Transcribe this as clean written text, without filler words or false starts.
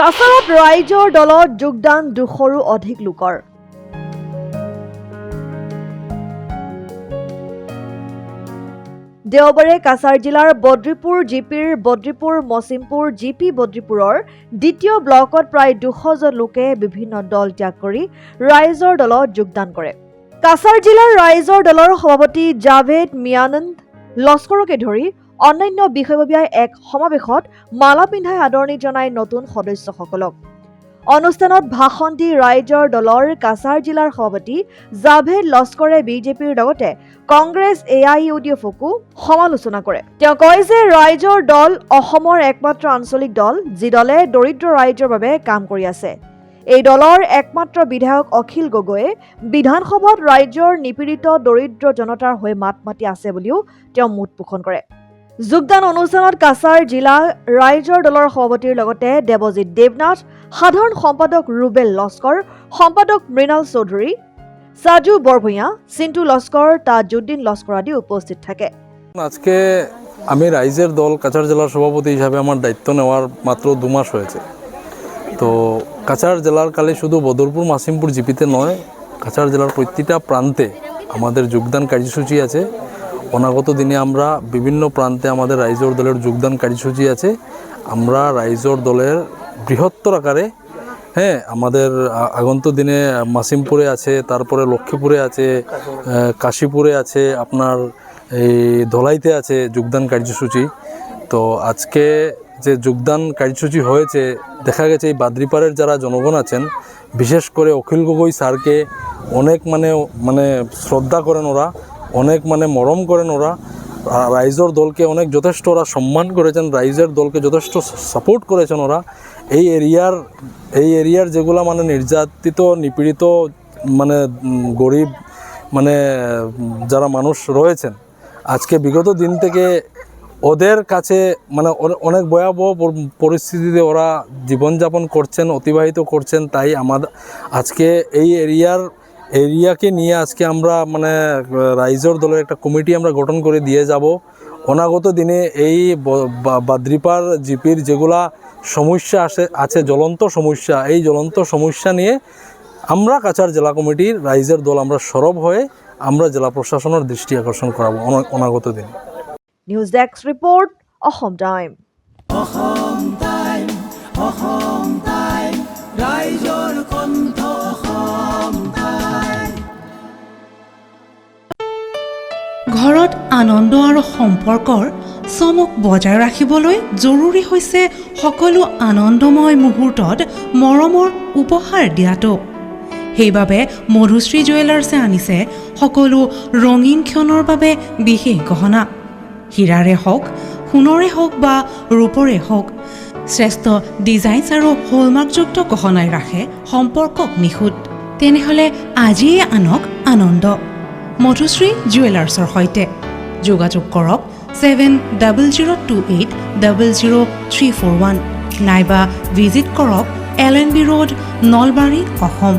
কাছাৰত ৰাইজৰ দলত যোগদান 200ৰো অধিক লোকৰ। দেওবাৰে কাছাৰ জিলাৰ বদ্ৰীপুৰ জিপিৰ বদ্ৰীপুৰ মছিমপুৰ জিপি বদ্ৰীপুৰৰ দ্বিতীয় ব্লকত প্ৰায় 200 জন লোকে বিভিন্ন দল ত্যাগ কৰি ৰাইজৰ দলত যোগদান কৰে। কাছাৰ জিলাৰ ৰাইজৰ দলৰ সভাপতি জাভেদ মিয়ানন্দ লস্কৰকে ধৰি অন্যান্য বিষয়ববীয়াই এক সমাৱেশত মালা পিন্ধাই আদৰণি জনাই নতুন সদস্যসকলক। অনুষ্ঠানত ভাষণ দি ৰাইজৰ দলৰ কাছাৰ জিলাৰ সভাপতি জাভেদ লস্কৰে বিজেপিৰ লগতে কংগ্ৰেছ AIUDFকো সমালোচনা কৰে। তেওঁ কয় যে ৰাইজৰ দল অসমৰ একমাত্ৰ আঞ্চলিক দল যি দলে দৰিদ্ৰ ৰাইজৰ বাবে কাম কৰি আছে। এই দলৰ একমাত্ৰ বিধায়ক অখিল গগৈয়ে বিধানসভাত ৰাইজৰ নিপীড়িত দৰিদ্ৰ জনতাৰ হৈ মাত মাতি আছে বুলিও তেওঁ মুঠ পোষণ কৰে। যোগদান অনুষ্ঠানত কাছাৰ জিলা ৰাইজৰ দলৰ সভাপতিৰ লগতে দেৱজিৎ দেৱনাথ, সাধাৰণ সম্পাদক ৰুবেল লস্কৰ, সম্পাদক মৃণাল চৌধুৰী, সাজু বৰভূঞা, চিন্তু লস্কৰ, তাজউদ্দিন লস্কৰ আদি উপস্থিত থাকে। আজকে আমি রাইজের দল কাছাড় জেলার সভাপতি হিসাবে আমার দায়িত্ব নেওয়ার মাত্র 2 মাস হয়েছে। তো কাছাড় জেলার কালে শুধু বদরপুর মাসিমপুর জিপিতে নয়, কাছাড় জেলার প্রতিটা প্রান্তে আমাদের যোগদান কার্যসূচি আছে। অনাগত দিনে আমরা বিভিন্ন প্রান্তে আমাদের রাইজর দলের যোগদান কার্যসূচি আছে। আমরা রাইজর দলের বৃহত্তর আকারে আমাদের আগন্ত দিনে মাসিমপুরে আছে, তারপরে লক্ষ্মীপুরে আছে, কাশীপুরে আছে, আপনার এই ধলাইতে আছে যোগদান কার্যসূচি। তো আজকে যে যোগদান কার্যসূচি হয়েছে, দেখা গেছে এই বাদ্রিপাড়ের যারা জনগণ আছেন, বিশেষ করে অখিল গগৈ স্যারকে অনেক মানে শ্রদ্ধা করেন ওরা, অনেক মরম করেন ওরা, রাইজর দলকে অনেক যথেষ্ট ওরা সম্মান করেছেন, রাইজের দলকে যথেষ্ট সাপোর্ট করেছেন ওরা। এই এরিয়ার যেগুলা নির্যাতিত নিপীড়িত গরিব যারা মানুষ রয়েছেন, আজকে বিগত দিন থেকে ওদের কাছে অনেক ভয়াবহ পরিস্থিতিতে ওরা জীবনযাপন করছেন, অতিবাহিত করছেন। তাই আজকে এই এরিয়াকে নিয়ে আজকে আমরা রাইজর দলের একটা কমিটি আমরা গঠন করে দিয়ে যাব। অনাগত দিনে এই বাদ্রিপাড় জিপির যেগুলা সমস্যা আছে জ্বলন্ত সমস্যা, এই জ্বলন্ত সমস্যা নিয়ে আমরা কাছাড় জেলা কমিটির রাইজের দল আমরা সরব হয়ে আমরা জেলা প্রশাসনের দৃষ্টি আকর্ষণ করাবো অনাগত দিনে। News desk report, Assam time. ঘৰত আনন্দ আৰু সম্পৰ্কৰ চমক বজাই ৰাখিবলৈ জৰুৰী হৈছে সকলো আনন্দময় মুহূৰ্তত মৰমৰ উপহাৰ দিয়াটো। সেইবাবে মধুশ্ৰী জুৱেলাৰ্ছে আনিছে সকলো ৰঙীন ক্ষণৰ বাবে বিশেষ গহনা। হীৰাৰে হওক, সোণৰে হওক বা ৰূপৰে হওক, শ্ৰেষ্ঠ ডিজাইনছ আৰু হলমাৰ্কযুক্ত গহনাই ৰাখে সম্পৰ্কক নিখুঁত। তেনেহ'লে আজিয়ে আনক আনন্দ মধুশ্ৰী জুৱেলাৰ্ছৰ সৈতে। যোগাযোগ কৰক 7028000341 নাইবা ভিজিট কৰক LNB ৰোড, নলবাৰী, অসম।